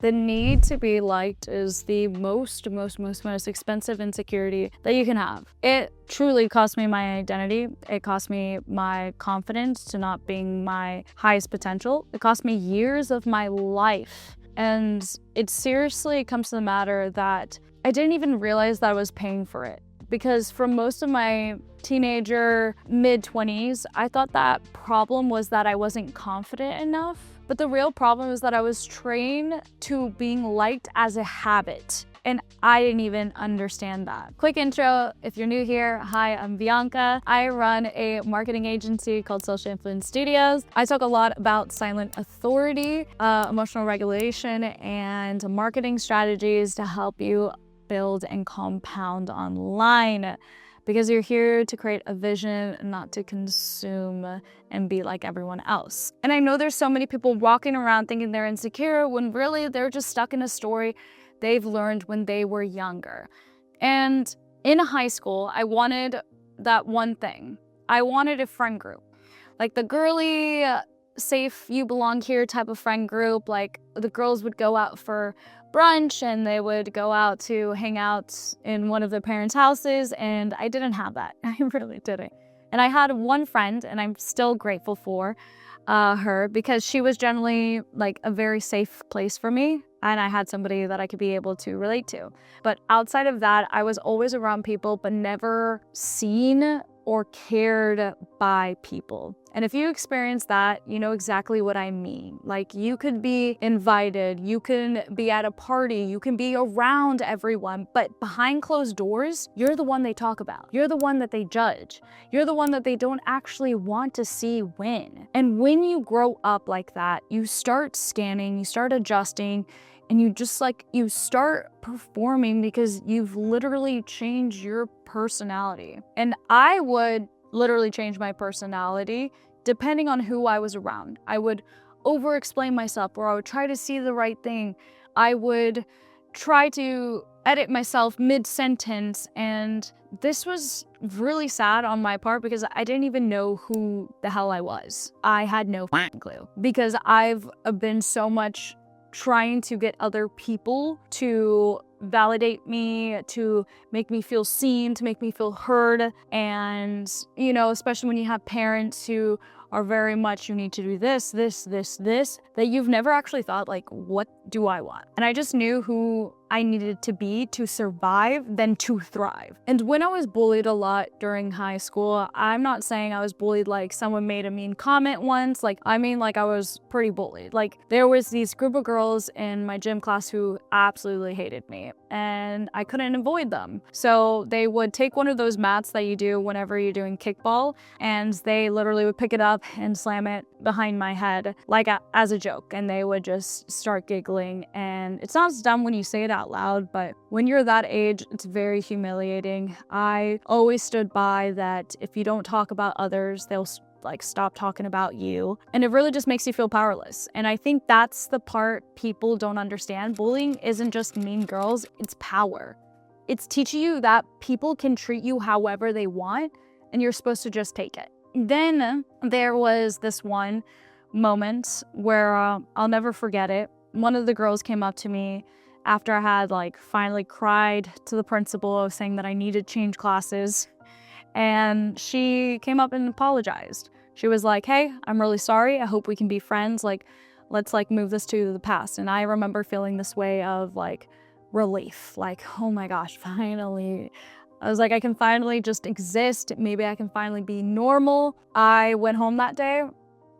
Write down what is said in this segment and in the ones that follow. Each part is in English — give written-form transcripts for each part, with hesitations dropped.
The need to be liked is the most expensive insecurity that you can have. It truly cost me my identity. It cost me my confidence to not being my highest potential. It cost me years of my life. And it seriously comes to the matter that I didn't even realize that I was paying for it. Because for most of my teenager, mid-20s, I thought that problem was that I wasn't confident enough. But the real problem is that I was trained to being liked as a habit. And I didn't even understand that. Quick intro, if you're new here, hi, I'm Bianca. I run a marketing agency called Social Influence Studios. I talk a lot about silent authority, emotional regulation, and marketing strategies to help you build and compound online. Because you're here to create a vision, not to consume and be like everyone else. And I know there's so many people walking around thinking they're insecure when really they're just stuck in a story they've learned when they were younger. And in high school, I wanted that one thing. I wanted a friend group. Like the girly, safe, you belong here type of friend group. Like the girls would go out for brunch and they would go out to hang out in one of their parents' houses, and I didn't have that. I really didn't. And I had one friend, and I'm still grateful for her, because she was generally like a very safe place for me, and I had somebody that I could be able to relate to. But outside of that, I was always around people, but never seen or cared by people. And if you experience that, you know exactly what I mean. Like, you could be invited, you can be at a party, you can be around everyone, but behind closed doors, you're the one they talk about. You're the one that they judge. You're the one that they don't actually want to see win. And when you grow up like that, you start scanning, you start adjusting, and you start performing because you've literally changed your personality. And I would literally change my personality depending on who I was around. I would over-explain myself, or I would try to see the right thing. I would try to edit myself mid-sentence, and this was really sad on my part because I didn't even know who the hell I was. I had no clue, because I've been so much trying to get other people to validate me, to make me feel seen, to make me feel heard. And, you know, especially when you have parents who are very much, you need to do this, that you've never actually thought, like, what do I want? And I just knew who I needed to be to survive than to thrive. And when I was bullied a lot during high school, I'm not saying I was bullied like someone made a mean comment once. Like, I mean, like, I was pretty bullied. Like, there was these group of girls in my gym class who absolutely hated me, and I couldn't avoid them. So they would take one of those mats that you do whenever you're doing kickball, and they literally would pick it up and slam it behind my head, like as a joke, and they would just start giggling. And it sounds dumb when you say it out loud, but when you're that age, it's very humiliating. I always stood by that if you don't talk about others, they'll like stop talking about you, and it really just makes you feel powerless. And I think that's the part people don't understand. Bullying isn't just mean girls, it's power. It's teaching you that people can treat you however they want, and you're supposed to just take it. Then there was this one moment where I'll never forget it. One of the girls came up to me after I had like finally cried to the principal saying that I needed to change classes. And she came up and apologized. She was like, hey, I'm really sorry. I hope we can be friends. Like, let's like move this to the past. And I remember feeling this way of like relief, like, oh my gosh, finally. I was like, I can finally just exist. Maybe I can finally be normal. I went home that day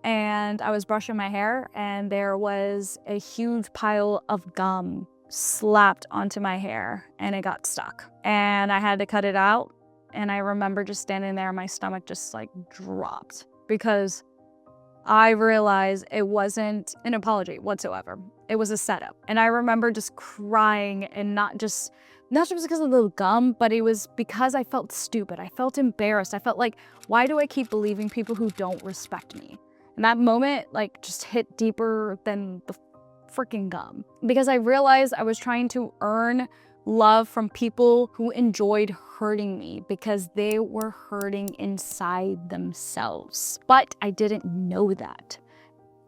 and I was brushing my hair, and there was a huge pile of gum slapped onto my hair, and it got stuck. And I had to cut it out. And I remember just standing there, my stomach just like dropped, because I realized it wasn't an apology whatsoever. It was a setup. And I remember just crying, and not just because of the gum, but it was because I felt stupid. I felt embarrassed. I felt like, why do I keep believing people who don't respect me? And that moment like just hit deeper than the freaking gum, because I realized I was trying to earn love from people who enjoyed hurting me because they were hurting inside themselves. But I didn't know that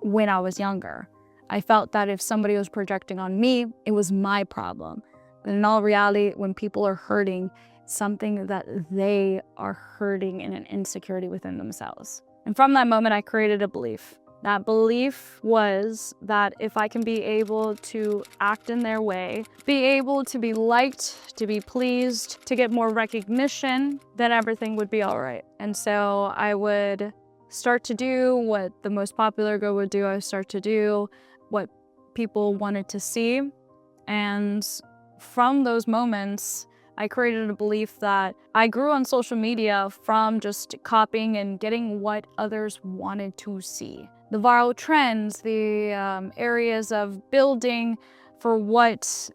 when I was younger. I felt that if somebody was projecting on me, it was my problem. And in all reality, when people are hurting, something that they are hurting in an insecurity within themselves. And from that moment, I created a belief. That belief was that if I can be able to act in their way, be able to be liked, to be pleased, to get more recognition, then everything would be all right. And so I would start to do what the most popular girl would do. I would start to do what people wanted to see. And from those moments, I created a belief that I grew on social media from just copying and getting what others wanted to see. The viral trends, the areas of building for what,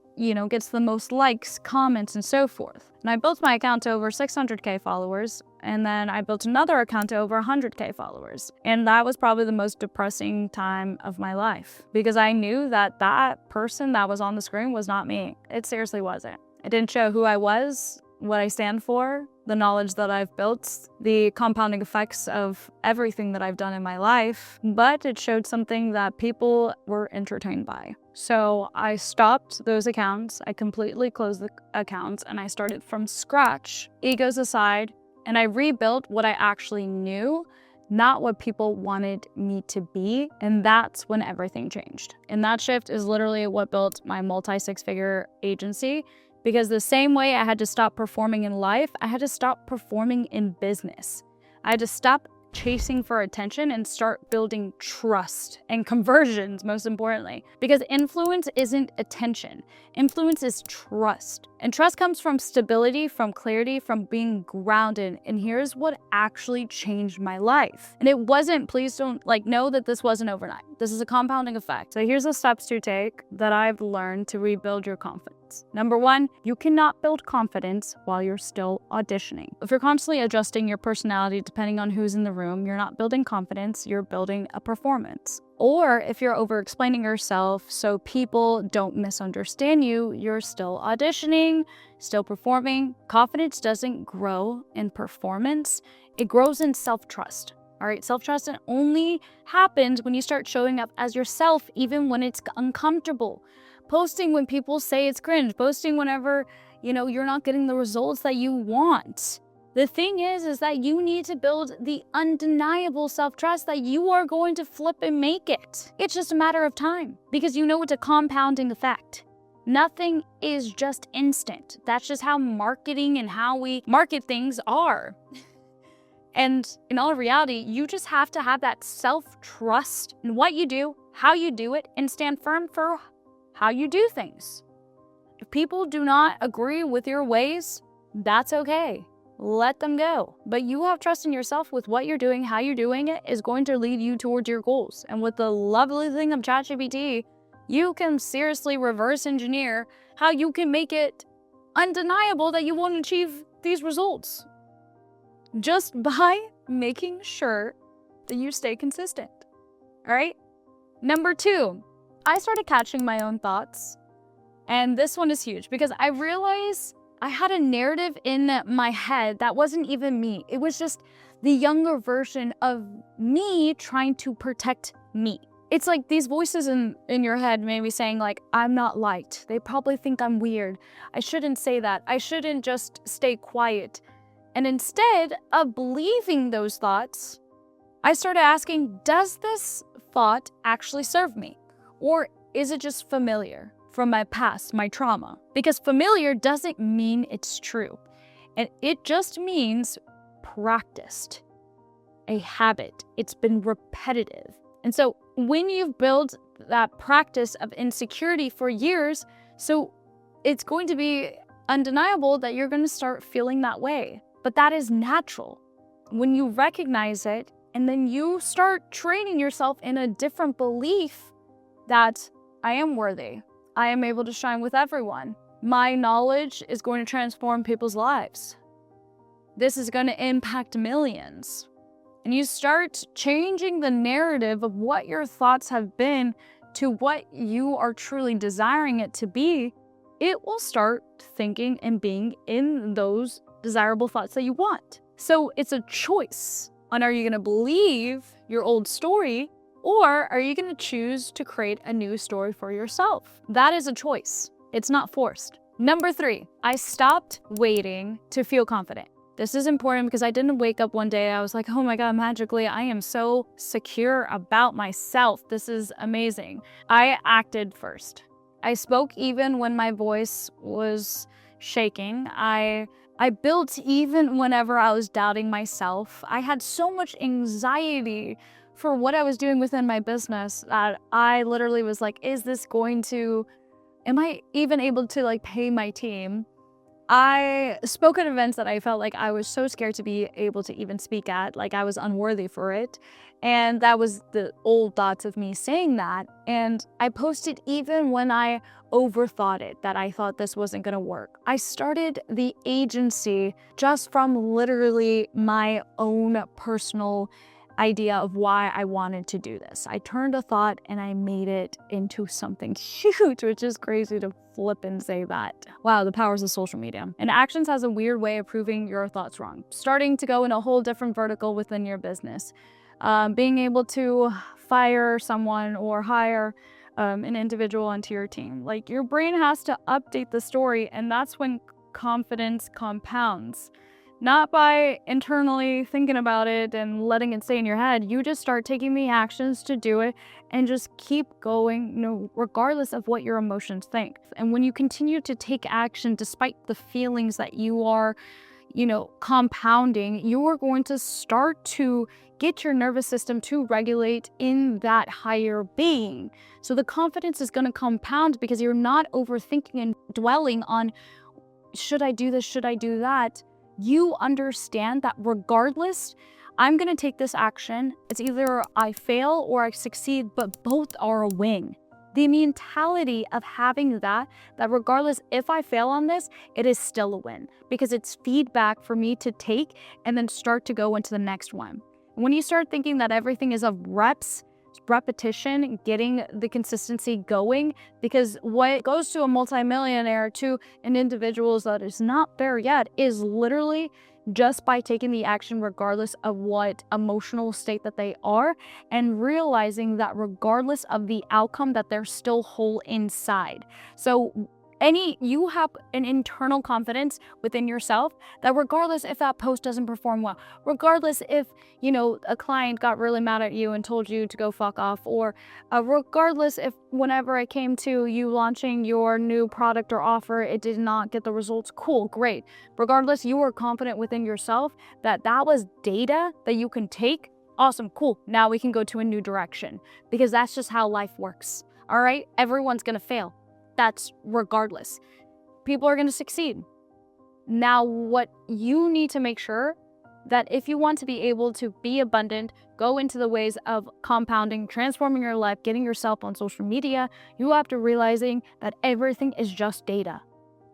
gets the most likes, comments, and so forth. And I built my account to over 600K followers, and then I built another account to over 100K followers. And that was probably the most depressing time of my life because I knew that that person that was on the screen was not me. It seriously wasn't. It didn't show who I was, what I stand for, the knowledge that I've built, the compounding effects of everything that I've done in my life, but it showed something that people were entertained by. So I stopped those accounts, I completely closed the accounts, and I started from scratch, egos aside, and I rebuilt what I actually knew, not what people wanted me to be, and that's when everything changed. And that shift is literally what built my multi-six-figure agency. Because the same way I had to stop performing in life, I had to stop performing in business. I had to stop chasing for attention and start building trust and conversions, most importantly. Because influence isn't attention. Influence is trust. And trust comes from stability, from clarity, from being grounded. And here's what actually changed my life. And it wasn't, please don't know that this wasn't overnight. This is a compounding effect. So here's the steps to take that I've learned to rebuild your confidence. Number one, you cannot build confidence while you're still auditioning. If you're constantly adjusting your personality depending on who's in the room, you're not building confidence, you're building a performance. Or if you're over-explaining yourself so people don't misunderstand you, you're still auditioning, still performing. Confidence doesn't grow in performance, it grows in self-trust. All right, self-trust only happens when you start showing up as yourself, even when it's uncomfortable. Posting when people say it's cringe, posting whenever, you're not getting the results that you want. The thing is that you need to build the undeniable self-trust that you are going to flip and make it. It's just a matter of time because it's a compounding effect. Nothing is just instant. That's just how marketing and how we market things are. And in all reality, you just have to have that self-trust in what you do, how you do it, and stand firm for how you do things. If people do not agree with your ways, that's okay. Let them go. But you have trust in yourself with what you're doing, how you're doing it is going to lead you towards your goals. And with the lovely thing of ChatGPT, you can seriously reverse engineer how you can make it undeniable that you won't achieve these results. Just by making sure that you stay consistent. All right? Number two, I started catching my own thoughts. And this one is huge because I realized I had a narrative in my head that wasn't even me. It was just the younger version of me trying to protect me. It's like these voices in your head maybe saying I'm not liked. They probably think I'm weird. I shouldn't say that. I shouldn't just stay quiet. And instead of believing those thoughts, I started asking, does this thought actually serve me? Or is it just familiar from my past, my trauma? Because familiar doesn't mean it's true. And it just means practiced, a habit. It's been repetitive. And so when you've built that practice of insecurity for years, so it's going to be undeniable that you're going to start feeling that way. But that is natural. When you recognize it and then you start training yourself in a different belief that I am worthy. I am able to shine with everyone. My knowledge is going to transform people's lives. This is going to impact millions. And you start changing the narrative of what your thoughts have been to what you are truly desiring it to be, it will start thinking and being in those desirable thoughts that you want. So it's a choice on are you going to believe your old story Or are you going to choose to create a new story for yourself? That is a choice. It's not forced. Number 3, I stopped waiting to feel confident. This is important because I didn't wake up one day, I was like, oh my God, magically, I am so secure about myself. This is amazing. I acted first. I spoke even when my voice was shaking. I built even whenever I was doubting myself. I had so much anxiety for what I was doing within my business that I literally was like, am I even able to pay my team? I spoke at events that I felt like I was so scared to be able to even speak at, like I was unworthy for it. And that was the old thoughts of me saying that. And I posted even when I overthought it, that I thought this wasn't gonna work. I started the agency just from literally my own personal idea of why I wanted to do this. I turned a thought and I made it into something huge, which is crazy to flip and say that. Wow, the powers of social media. And actions has a weird way of proving your thoughts wrong. Starting to go in a whole different vertical within your business. Being able to fire someone or hire an individual onto your team. Like, your brain has to update the story, and that's when confidence compounds. Not by internally thinking about it and letting it stay in your head. You just start taking the actions to do it and just keep going, regardless of what your emotions think. And when you continue to take action despite the feelings that you are, compounding, you are going to start to get your nervous system to regulate in that higher being. So the confidence is going to compound because you're not overthinking and dwelling on, should I do this? Should I do that? You understand that regardless, I'm going to take this action. It's either I fail or I succeed, but both are a win. The mentality of having that regardless if I fail on this, it is still a win because it's feedback for me to take and then start to go into the next one. When you start thinking that everything is of repetition, getting the consistency going, because what goes to a multimillionaire to an individual that is not there yet is literally just by taking the action regardless of what emotional state that they are, and realizing that regardless of the outcome that they're still whole inside. So you have an internal confidence within yourself that regardless if that post doesn't perform well, regardless if a client got really mad at you and told you to go fuck off, or regardless if whenever it came to you launching your new product or offer, it did not get the results, cool, great. Regardless, you are confident within yourself that was data that you can take. Awesome, cool. Now we can go to a new direction, because that's just how life works. All right, everyone's gonna fail. That's regardless. People are going to succeed. Now, what you need to make sure that if you want to be able to be abundant, go into the ways of compounding, transforming your life, getting yourself on social media, you have to realizing that everything is just data.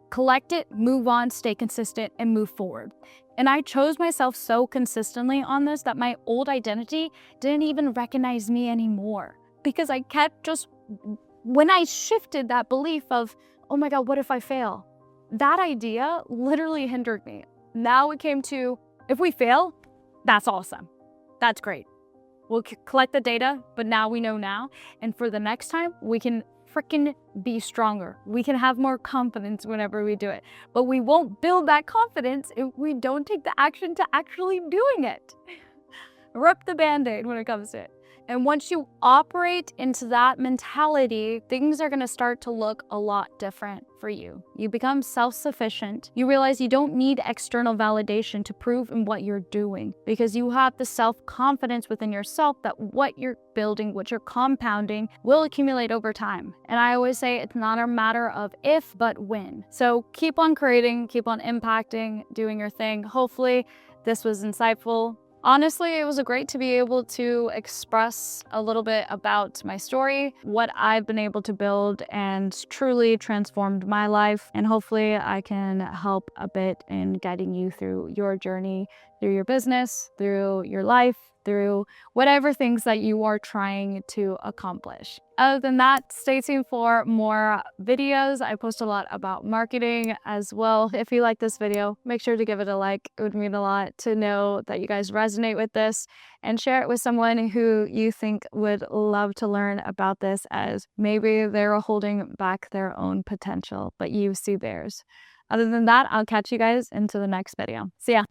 Collect it, move on, stay consistent, and move forward. And I chose myself so consistently on this that my old identity didn't even recognize me anymore, because I kept when I shifted that belief of, oh my God, what if I fail? That idea literally hindered me. Now it came to, if we fail, that's awesome. That's great. We'll collect the data, but now we know now. And for the next time, we can freaking be stronger. We can have more confidence whenever we do it. But we won't build that confidence if we don't take the action to actually doing it. Rip the Band-Aid when it comes to it. And once you operate into that mentality, things are going to start to look a lot different for you. You become self-sufficient. You realize you don't need external validation to prove in what you're doing, because you have the self-confidence within yourself that what you're building, what you're compounding, will accumulate over time. And I always say it's not a matter of if, but when. So keep on creating, keep on impacting, doing your thing. Hopefully this was insightful. Honestly, it was great to be able to express a little bit about my story, what I've been able to build, and truly transformed my life. And hopefully I can help a bit in guiding you through your journey through your business, through your life, through whatever things that you are trying to accomplish. Other than that, stay tuned for more videos. I post a lot about marketing as well. If you like this video, make sure to give it a like. It would mean a lot to know that you guys resonate with this, and share it with someone who you think would love to learn about this, as maybe they're holding back their own potential, but you see theirs. Other than that, I'll catch you guys into the next video. See ya.